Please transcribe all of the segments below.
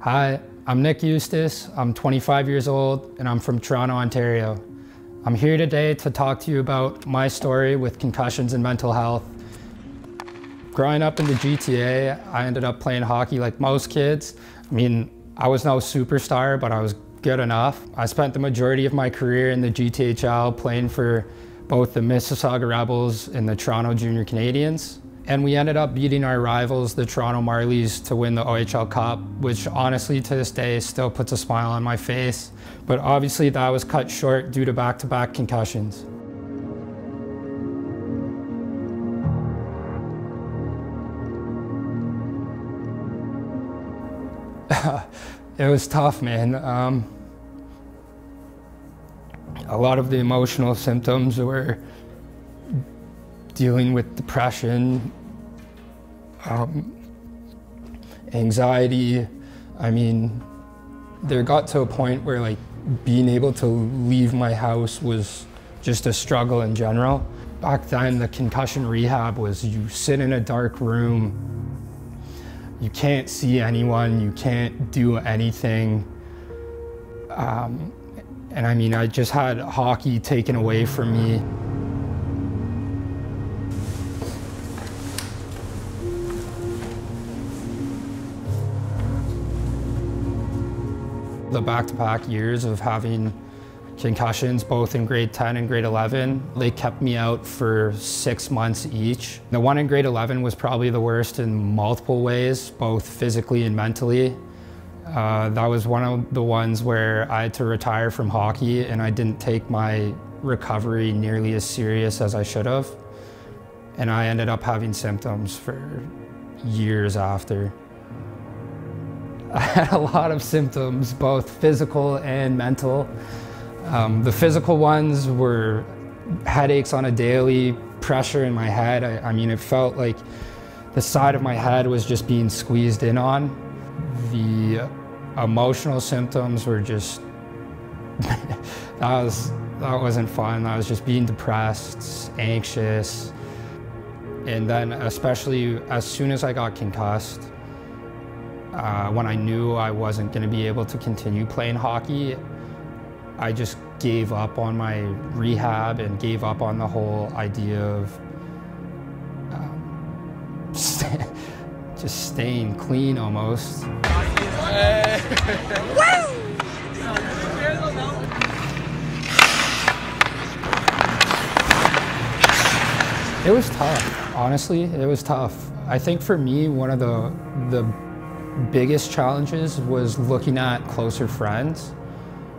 Hi, I'm Nick Eustace. I'm 25 years old and I'm from Toronto, Ontario. I'm here today to talk to you about my story with concussions and mental health. Growing up in the GTA, I ended up playing hockey like most kids. I mean, I was no superstar, but I was good enough. I spent the majority of my career in the GTHL playing for both the Mississauga Rebels and the Toronto Junior Canadians. And we ended up beating our rivals, the Toronto Marlies, to win the OHL Cup, which honestly to this day still puts a smile on my face. But obviously that was cut short due to back-to-back concussions. It was tough, man. A lot of the emotional symptoms were dealing with depression, anxiety. I mean, there got to a point where like being able to leave my house was just a struggle in general. Back then, the concussion rehab was you sit in a dark room, you can't see anyone, you can't do anything. And I mean, I just had hockey taken away from me. The back-to-back years of having concussions, both in grade 10 and grade 11, they kept me out for 6 months each. The one in grade 11 was probably the worst in multiple ways, both physically and mentally. That was one of the ones where I had to retire from hockey and I didn't take my recovery nearly as serious as I should have. And I ended up having symptoms for years after. I had a lot of symptoms, both physical and mental. The physical ones were headaches on a daily, pressure in my head. I mean, it felt like the side of my head was just being squeezed in on. The emotional symptoms were just, that wasn't fun. I was just being depressed, anxious. And then especially as soon as I got concussed, when I knew I wasn't going to be able to continue playing hockey, I just gave up on my rehab and gave up on the whole idea of just staying clean almost. It was tough, honestly, it was tough. I think for me, one of the biggest challenges was looking at closer friends.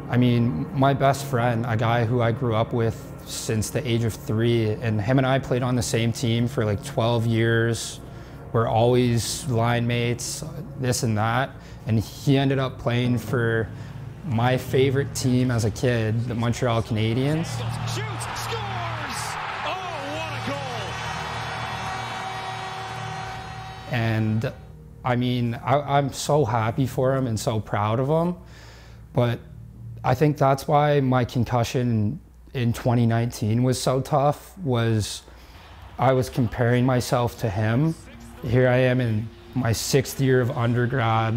I mean, my best friend, a guy who I grew up with since the age of 3, and him and I played on the same team for like 12 years. We're always line mates, this and that. And he ended up playing for my favorite team as a kid, the Montreal Canadiens. Shoots, scores! Oh, what a goal! And I mean, I'm so happy for him and so proud of him, but I think that's why my concussion in 2019 was so tough, was I was comparing myself to him. Here I am in my 6th year of undergrad,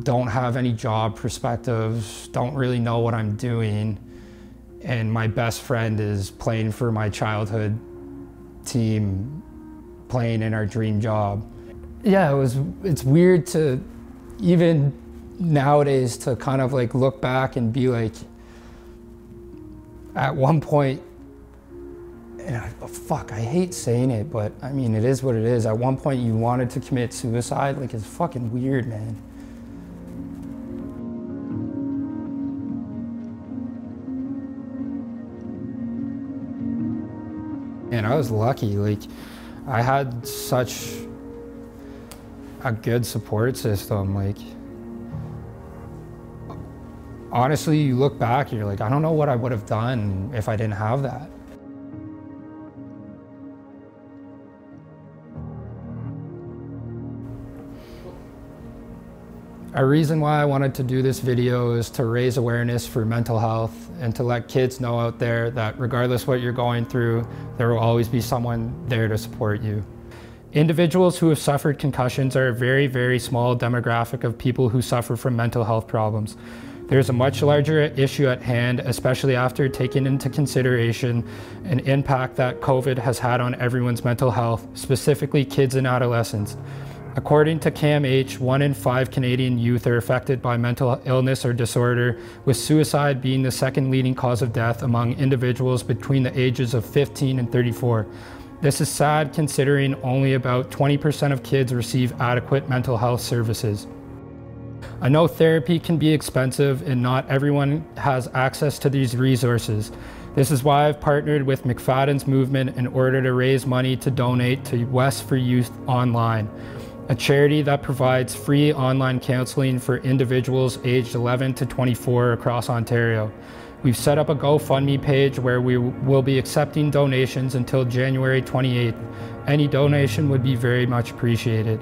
don't have any job perspectives, don't really know what I'm doing, and my best friend is playing for my childhood team, playing in our dream job. Yeah, it's weird to, even nowadays, to kind of like look back and be like, at one point, and fuck, I hate saying it, but I mean, it is what it is. At one point you wanted to commit suicide, like it's fucking weird, man. And I was lucky, like I had such a good support system. Like, honestly, you look back, you're like, I don't know what I would have done if I didn't have that. A reason why I wanted to do this video is to raise awareness for mental health and to let kids know out there that regardless what you're going through, there will always be someone there to support you. Individuals who have suffered concussions are a very, very small demographic of people who suffer from mental health problems. There's a much larger issue at hand, especially after taking into consideration an impact that COVID has had on everyone's mental health, specifically kids and adolescents. According to CAMH, 1 in 5 Canadian youth are affected by mental illness or disorder, with suicide being the second leading cause of death among individuals between the ages of 15 and 34. This is sad considering only about 20% of kids receive adequate mental health services. I know therapy can be expensive and not everyone has access to these resources. This is why I've partnered with McFadden's movement in order to raise money to donate to Wes For Youth Online, a charity that provides free online counseling for individuals aged 11 to 24 across Ontario. We've set up a GoFundMe page where we will be accepting donations until January 28th. Any donation would be very much appreciated.